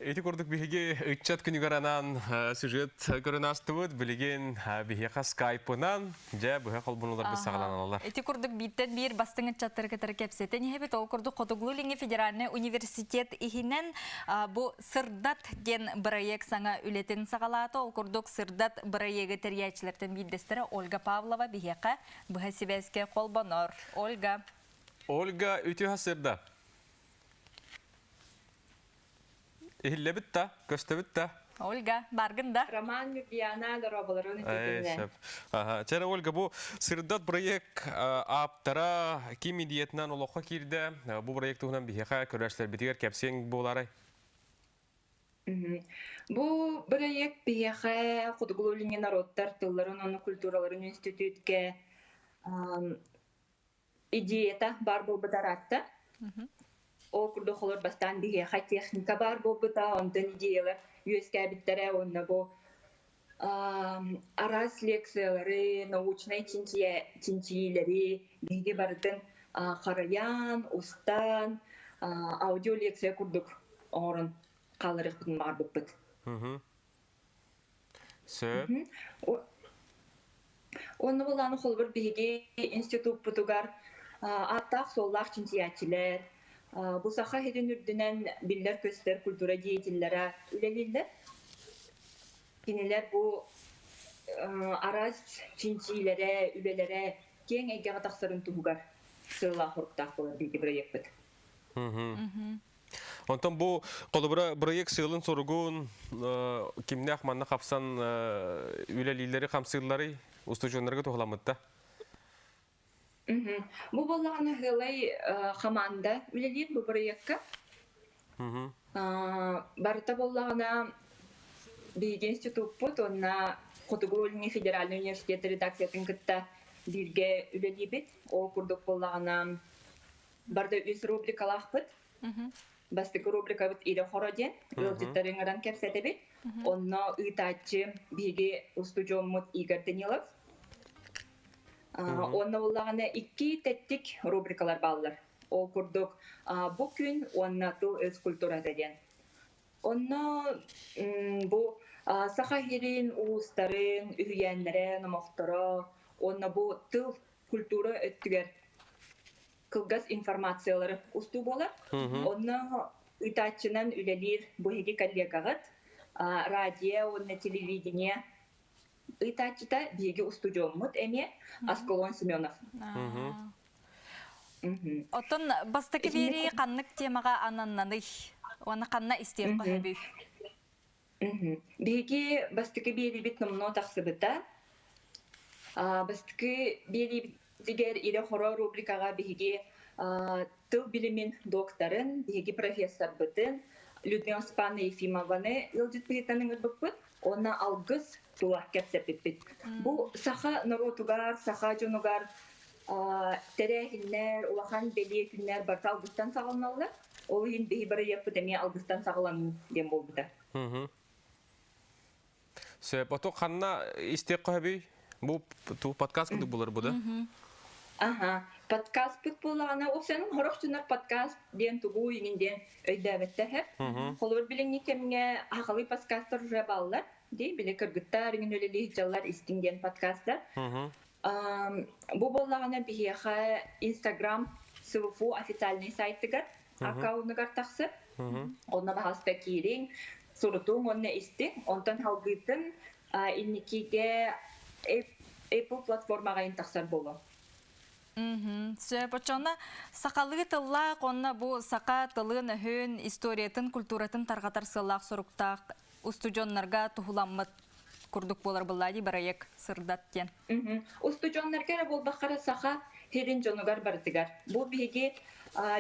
Эти курдук биһиги ытчат күнүгаранан сюжет көрөнастыбыт билеген биһиха скайпынан же быха колбунулар біз сагаланалар. Эти курдук биттен бир бастың ытчаттары кетер кепсетен хебет ол курдук Котуглулинге федеральный университет ихинен бу сырдат ген проект саңа үлетен сагалаты ол курдук сырдат проекты терьячилерден биддестері Ольга Павлова биһиха быха сибеске колбонор. Ольга үтүха сырда. Ихиллебитта, көстөбитта. Ольга, баргында. Роман Любиана дорабаларын үтетіне. Чәрі Ольга, бұл сырдат проект аптара ким идиетінен олыққа кирді. Бұл проект ұғынан бейхеға көрәшілер бітігер кәпсең болары. Бұл проект бейхеға Құдығылылыңе народтар тылларын, оны культураларын институтке идеята бар бұл бұдар атты. Ол күрді қолыр бастан бейхеға техника бар бұл бұда, ондан идеялар үйеске біттері, онына бұл арас лекциялары, научный тинтийлері, бейге бардың қараян, ұстан, аудио лекция күрдік оңырын қалырық бұдың бар бұл бұд. Сөп? Оны боланы қолбір бейге институт бұдығар аттақ соллақ тинтиятилер, бұл сақа хеден үрдінен биллер көстер культура деятеллері үлелілді. Кинелер бұл арас чинчилері, үлелері кен әйгеға тақсарын тұғығар сыйла құрықтақ болар бейгі проект бұд. Онтан бұл қолыбыра проект сыйлын сұрғын кеміне ақманна қапсан үлелілері қамсыйлары ұстыжонларға тұғыламытта? Бұл болағаны ғылай қаманда үлелер бұл проектқа. Барыта болағына бейгі институт бұд, онына Құтығылылыңе федеральный университет редакциятын күтті бірге үлелі бет. Ол күрдік болағына барды өз рубрикалақ бұд. Бастықы рубрика бұд ире қороден, үлдеттеріңірін кәпсәді бет. Онына ұйтатчы бейге ұстыжон мұд Игорь Данилов. Онна болағына 2 тәттік рубрикалар балылар. Ол күрдік бұл күн онна тұл өз культура дәден. Онна бұл сақа херін, уыстарын, үйенлері, намақтары, онна бұл тұл культура өттігер кылгас информациялары ұсту болар. Онна үйтатчынан үлелер бұхеге коллегағыт, радио, онна телевидение, Итачита биеге устудиоммут эме Асколон Семенов. Отон бастаки бери каннык темага ананнаны, оны канна истер бахабы. Биеге бастаки бери бит номно тахсыбыта. Бастаки бери дигер ире хоро рубрикага биеге тыл билимин докторын, биеге профессор бытын, Людмила Спана Ефимованы илдит битанын өтбөкпүт. Она алгыс тула кәпсәппет. Бұл саха наротугар, саха жонугар, тәрәхіннер, улахан бәле күннер барта алгыстан сағалыналар. Ол ең бейі бары еппі дәме алгыстан сағалану дем бол бұда. Сөп, ото қанна истек қойбей? Бұл подкаст күдік болар бұда? Подкаст бұд болағына, ол сәнің ғырық жүнар подкаст ден тұғу еңінден өйдәбеттер хәп. Қолыр біліңне кеміне ағылы подкасттар жүре балылар. Дей, білі кіргіттар, еңін өлелі жалар істінген подкасттар. Бұл болағына бігеға Instagram СВФУ официальный сайттығар, аккаунығар тақсы. Онна бағаспа кейрен, сұрытуң, онна істің, онтан халғытын инникеге Apple платформаға ен тақсар болу. Сөйбачона сақалығы тыллақ, онна бұл сақа тылын өйін историятын, культуратын тарғатар сылақ сұрықтақ устуджоннарға тұхыламмыт күрдік болар бұллади барайек сырдаттен. Устуджоннарға бол баққара сақа херін жонугар бардығар. Бұл бейге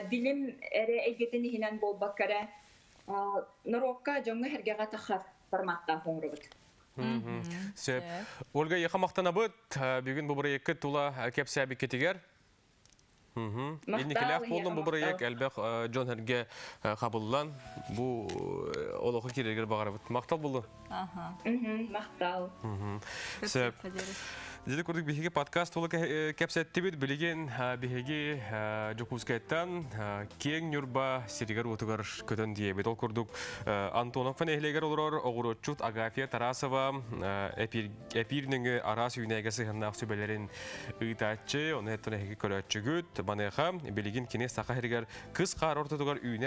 білім әрі әйгетін ехінен бол баққара нұрокқа жоңы әргеға тақар форматта қоңыры бұд. Ольга, еқа мақтана бұд, бүгін бұл проекті тұла кәпсі әбі кетігер? Инникелях болдum bu проект әлбәк Джон Херге кабыллан. Бу олоқы кирегер багарабыт. Мактал булды. Ага. Мақтал. Сөп. Деді көрдік бігеге подкаст олы кәпсәтті бет білеген бігеге Жокускайттан кең нүрба сиригер отығар көтін дие бет. Ол көрдік Антонов фән әйлегер олырар оғыротчут Агафия Тарасова әпирніңі арас үйнәгесі ғыннақ сөбелерін ұйтатчы, оны әттін әйге көрәтчі көт. Банайға білеген кене сақа әрігер қыз қар ортатығар үйнер